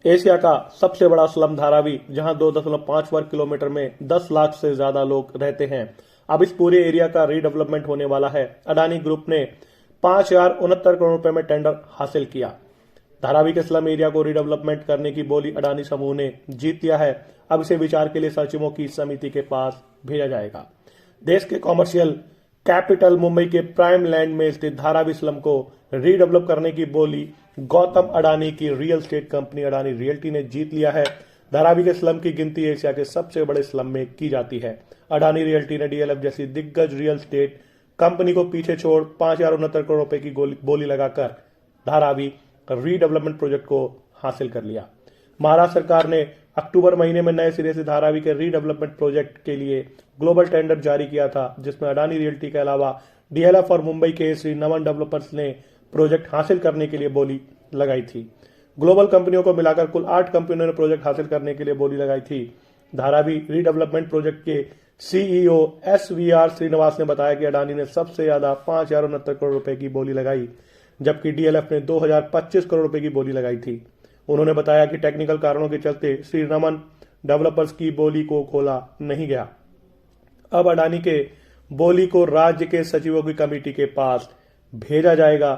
Asia का सबसे बड़ा स्लम धारावी, जहां 2.5 वर्ग किलोमीटर में 10 लाख से ज्यादा लोग रहते हैं। अब इस पूरे एरिया का रीडेवलपमेंट होने वाला है। अडानी ग्रुप ने 5,069 करोड़ रुपए में टेंडर हासिल किया। धारावी के स्लम एरिया को रीडेवलपमेंट करने की बोली अडानी समूह ने जीत लिया है। अब इसे विचार के लिए सचिवों की समिति के पास भेजा जाएगा। देश के कॉमर्शियल कैपिटल मुंबई के प्राइम लैंड में स्थित धारावी स्लम को रीडेवलप करने की बोली गौतम अडानी की real estate company Adani realty ने जीत लिया है। धारावी के स्लम की गिनती एशिया के सबसे बड़े स्लम में की जाती है। अडानी रियल्टी ने डीएलएफ जैसी दिग्गज रियल एस्टेट कंपनी को पीछे छोड़ 5,069 करोड़ रुपए की बोली लगाकर धारावी रीडेवलपमेंट प्रोजेक्ट को हासिल कर लिया। महाराष्ट्र सरकार ने अक्टूबर महीने में नए सिरे से धारावी के रीडेवलपमेंट प्रोजेक्ट के लिए ग्लोबल टेंडर जारी किया था, जिसमें अडानी रियल्टी के अलावा डीएलएफ और मुंबई के श्री नमन डेवलपर्स ने प्रोजेक्ट हासिल करने के लिए बोली लगाई थी। ग्लोबल कंपनियों को मिलाकर कुल 8 कंपनियों ने प्रोजेक्ट हासिल करने के लिए बोली लगाई थी। धारावी रीडेवलपमेंट प्रोजेक्ट के सीईओ एसवीआर श्रीनिवास ने बताया कि अडानी ने सबसे ज्यादा 5,069 करोड़ रुपए की बोली लगाई, जबकि डीएलएफ ने 2,025 करोड़ रुपए की बोली लगाई थी। उन्होंने बताया कि टेक्निकल कारणों के चलते श्री रमन डेवलपर्स की बोली को खोला नहीं गया। अब अडानी के बोली को राज्य के सचिवों की कमेटी के पास भेजा जाएगा।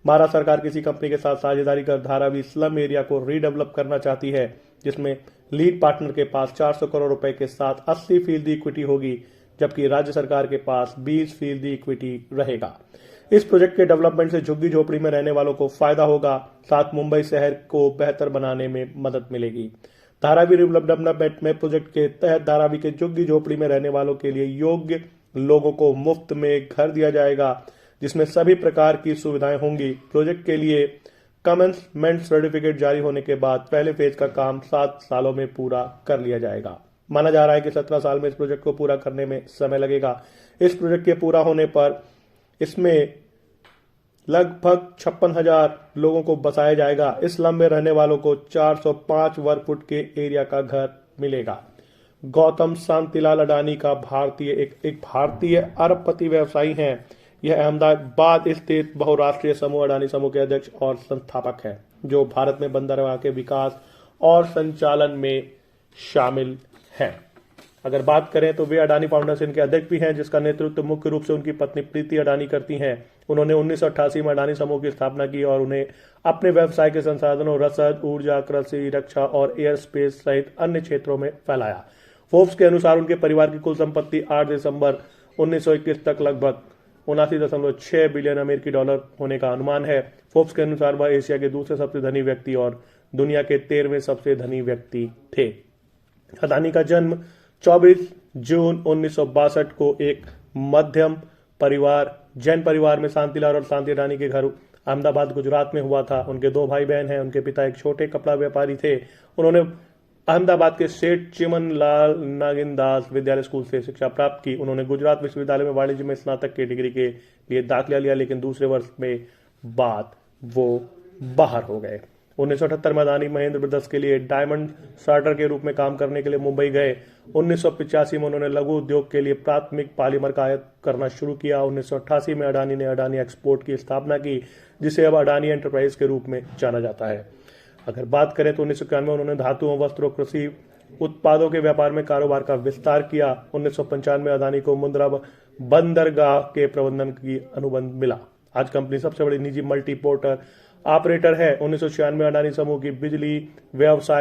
महाराष्ट्र सरकार किसी कंपनी के साथ साझेदारी कर धारावी स्लम एरिया को रीडेवलप करना चाहती है, जिसमें लीड पार्टनर के पास 400 करोड़ रुपए के साथ 80% इक्विटी होगी, जबकि राज्य सरकार के पास 20% इक्विटी रहेगा। इस प्रोजेक्ट के डेवलपमेंट से झुग्गी झोपड़ी में रहने वालों को फायदा होगा, साथ मुंबई शहर को बेहतर बनाने में मदद मिलेगी। धारावी डेवलपमेंट में प्रोजेक्ट के तहत धारावी के झुग्गी झोपड़ी में रहने वालों के लिए योग्य लोगों को मुफ्त में घर दिया जाएगा, जिसमें सभी प्रकार की सुविधाएं होंगी। प्रोजेक्ट के लिए कमेंसमेंट सर्टिफिकेट जारी होने के बाद पहले फेज का काम 7 सालों में पूरा कर लिया जाएगा। माना जा रहा है कि 17 साल में इस प्रोजेक्ट को पूरा करने में समय लगेगा। इस प्रोजेक्ट के पूरा होने पर इसमें लगभग 56,000 लोगों को बसाया जाएगा। इस स्लम में रहने वालों को 405 वर्ग फुट के एरिया का घर मिलेगा। गौतम शांतिलाल अडानी का एक भारतीय अरबपति व्यवसायी हैं। यह अहमदाबाद स्थित बहुराष्ट्रीय समूह अडानी समूह के अध्यक्ष और संस्थापक हैं, जो भारत में बंदरगाह के विकास और संचालन में शामिल हैं। अगर बात करें तो वे अडानी फाउंडेशन के अध्यक्ष भी हैं, जिसका नेतृत्व मुख्य रूप से उनकी पत्नी प्रीति अडानी करती हैं। उन्होंने 1988 में अडानी समूह की स्थापना की और उन्हें अपने व्यवसाय के संसाधनों रसद, ऊर्जा, कृषि, रक्षा और एयर स्पेस सहित अन्य क्षेत्रों में फैलाया। फोर्ब्स के अनुसार उनके परिवार की कुल संपत्ति 8 दिसंबर 1921 तक लगभग 79.6 बिलियन अमेरिकी डॉलर होने का अनुमान है। फोर्ब्स के अनुसार वह एशिया के दूसरे सबसे धनी व्यक्ति और दुनिया के 13वें सबसे धनी व्यक्ति थे। अडानी का जन्म 24 जून 1962 को एक मध्यम परिवार जैन परिवार में शांतिलाल और शांति अडानी के घर अहमदाबाद गुजरात में हुआ था। उनके 2 भाई बहन हैं। उनके पिता एक छोटे कपड़ा व्यापारी थे। उन्होंने अहमदाबाद के सेठ चिमनलाल नागिनदास विद्यालय स्कूल से शिक्षा प्राप्त की। उन्होंने गुजरात विश्वविद्यालय में वाणिज्य में स्नातक की डिग्री के लिए दाखिला लिया, लेकिन दूसरे वर्ष में बाद वो बाहर हो गए। 1978 में अडानी महेंद्र ब्रदर्स के लिए डायमंड सार्टर के रूप में काम करने के लिए मुंबई गए। 1985 में उन्होंने लघु उद्योग के लिए प्राथमिक पॉलीमर का आयात करना शुरू किया। 1988 में अडानी ने अडानी एक्सपोर्ट की स्थापना की, जिसे अब अडानी एंटरप्राइज के रूप में जाना जाता है। अगर बात करें तो 1991 में उन्होंने धातुओं, वस्त्रों, कृषि उत्पादों के व्यापार में कारोबार का विस्तार किया। 1995 में अडानी को मुंद्रा बंदरगाह के प्रबंधन की अनुबंध मिला। आज कंपनी सबसे बड़ी निजी मल्टी पोर्ट ऑपरेटर है। 1996 में अडानी समूह की बिजली व्यवसाय